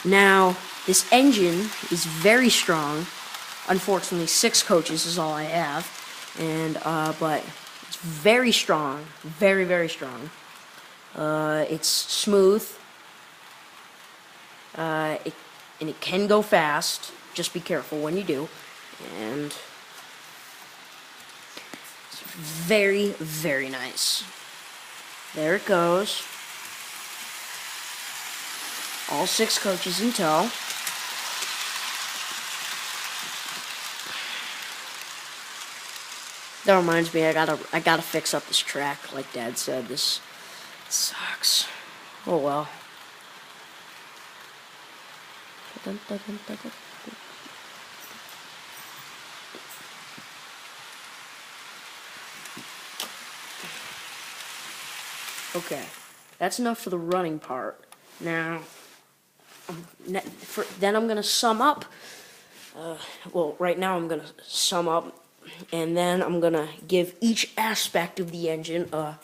Now, this engine is very strong. Unfortunately, 6 coaches is all I have, and but it's very strong, very, very strong. It's smooth, and it can go fast. Just be careful when you do, and it's very, very nice. There it goes. All 6 coaches in tow. That reminds me, I gotta fix up this track. Like Dad said, this sucks. Oh well. Okay, that's enough for the running part. Now, then I'm gonna sum up. Well, right now I'm gonna sum up, and then I'm gonna give each aspect of the engine a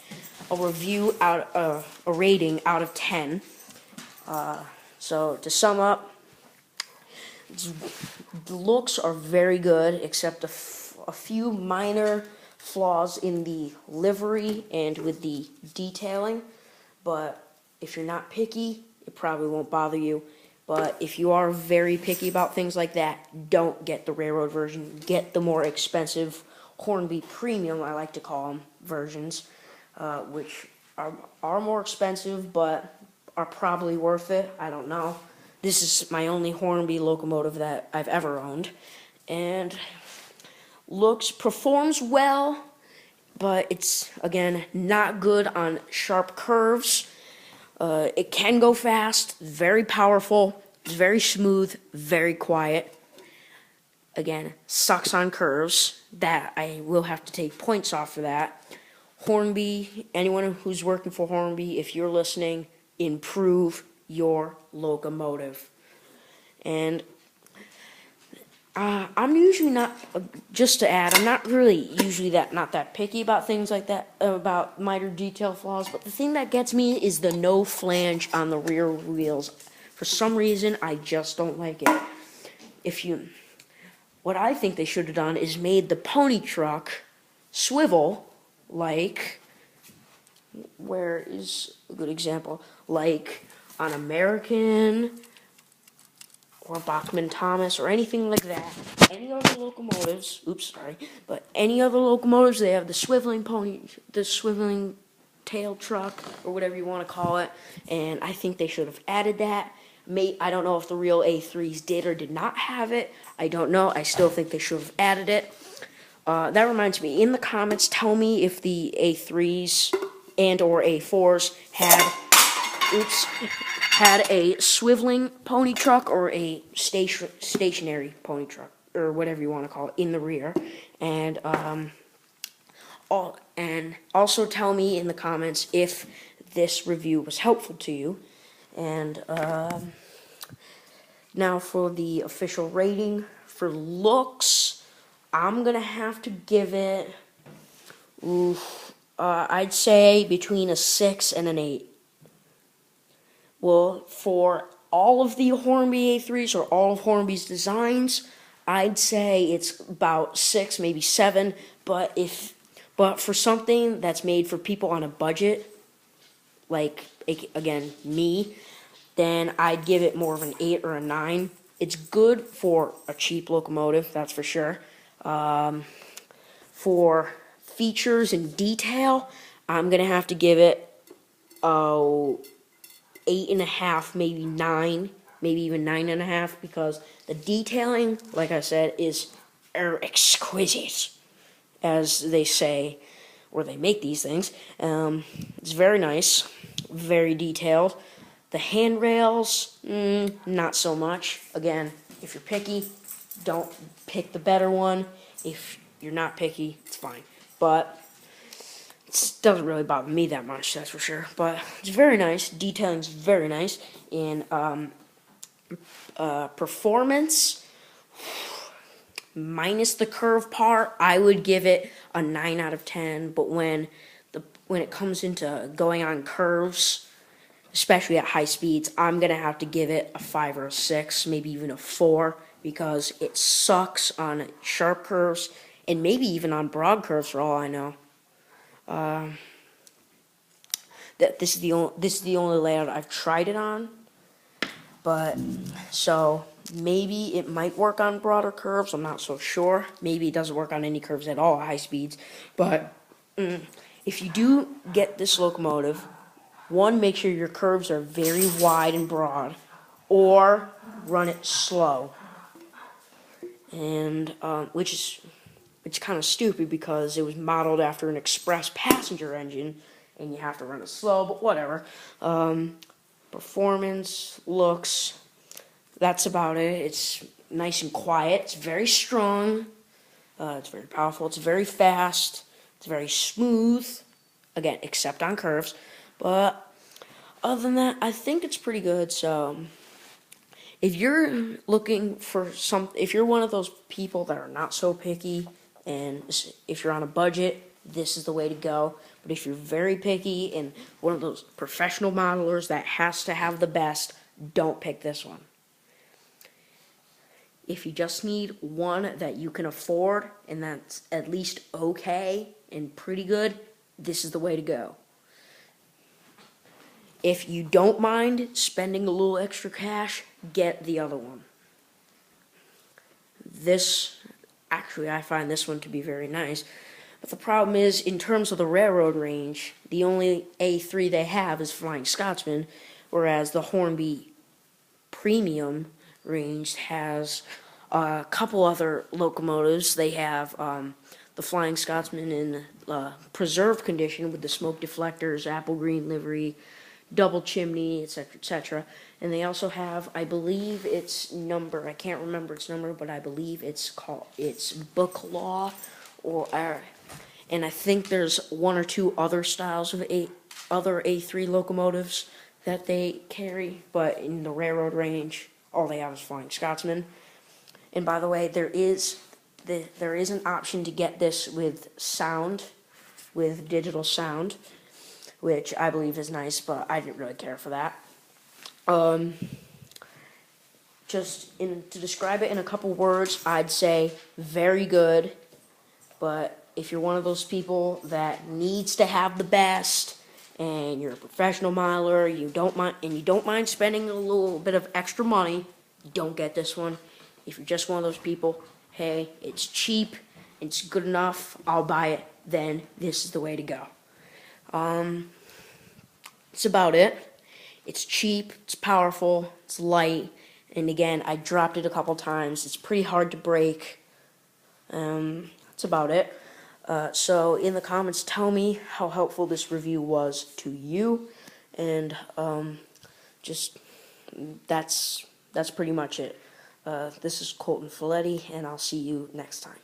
review a rating out of 10. So to sum up, the looks are very good, except a few minor flaws in the livery and with the detailing. But if you're not picky, it probably won't bother you. But if you are very picky about things like that, don't get the railroad version. Get the more expensive Hornby Premium, I like to call them, versions, which are more expensive, but are probably worth it. I don't know. This is my only Hornby locomotive that I've ever owned, and performs well, but it's, again, not good on sharp curves. It can go fast, very powerful, very smooth, very quiet. Again, sucks on curves. That I will have to take points off for that. Hornby, anyone who's working for Hornby, if you're listening, improve your locomotive. And I'm usually not, just to add, I'm not really usually not that picky about things like that, about minor detail flaws, but the thing that gets me is the no flange on the rear wheels. For some reason, I just don't like it. What I think they should have done is made the pony truck swivel like, where is a good example? Like on American or Bachman Thomas or anything like that. Any other locomotives, but any other locomotives, they have the swiveling tail truck, or whatever you want to call it, and I think they should have added that. I don't know if the real A3s did or did not have it. I don't know. I still think they should have added it. That reminds me, in the comments, tell me if the A3s and or A4s had a swiveling pony truck or a stationary pony truck, or whatever you want to call it, in the rear. And also tell me in the comments if this review was helpful to you. And now for the official rating. For looks, I'm going to have to give it, I'd say between a 6 and an 8. Well, for all of the Hornby A3s or all of Hornby's designs, I'd say it's about 6, maybe 7. But for something that's made for people on a budget, like, again, me, then I'd give it more of an 8 or a 9. It's good for a cheap locomotive, that's for sure. For features and detail, I'm going to have to give it 8.5, maybe 9, maybe even 9.5, because the detailing, like I said, is exquisite, as they say, or they make these things. It's very nice, very detailed. The handrails, not so much. Again, if you're picky, don't pick the better one. If you're not picky, it's fine. But it doesn't really bother me that much, that's for sure. But it's very nice. Detailing's very nice. In performance, minus the curve part, I would give it a 9 out of 10. But when it comes into going on curves, especially at high speeds, I'm gonna have to give it a 5 or a 6, maybe even a 4, because it sucks on sharp curves and maybe even on broad curves for all I know. That this is the only layout I've tried it on, but so maybe it might work on broader curves. I'm not so sure. Maybe it doesn't work on any curves at all at high speeds. But if you do get this locomotive, one, make sure your curves are very wide and broad, or run it slow. And which is kind of stupid because it was modeled after an express passenger engine, and you have to run it slow. But whatever. Performance, looks, that's about it. It's nice and quiet. It's very strong. It's very powerful. It's very fast. It's very smooth. Again, except on curves. But other than that, I think it's pretty good. So if you're looking for if you're one of those people that are not so picky, and if you're on a budget, this is the way to go. But if you're very picky and one of those professional modelers that has to have the best, don't pick this one. If you just need one that you can afford and that's at least okay and pretty good, this is the way to go. If you don't mind spending a little extra cash, get the other one. Actually, I find this one to be very nice. But the problem is, in terms of the railroad range, the only A3 they have is Flying Scotsman, whereas the Hornby Premium range has a couple other locomotives. They have the Flying Scotsman in preserved condition with the smoke deflectors, apple green livery, double chimney, etc., etc. And they also have, I believe its number, I can't remember its number, but I believe it's Book Law, and I think there's one or two other styles of other A3 locomotives that they carry, but in the railroad range, all they have is Flying Scotsman. And by the way, there is an option to get this with sound, with digital sound, which I believe is nice, but I didn't really care for that. To describe it in a couple words, I'd say very good. But if you're one of those people that needs to have the best, and you're a professional miler, you don't mind spending a little bit of extra money, don't get this one. If you're just one of those people, hey, it's cheap, it's good enough, I'll buy it, then this is the way to go. That's about it. It's cheap, it's powerful, it's light, and again, I dropped it a couple times. It's pretty hard to break. That's about it. So in the comments, tell me how helpful this review was to you, and that's pretty much it. This is Colton Folletti, and I'll see you next time.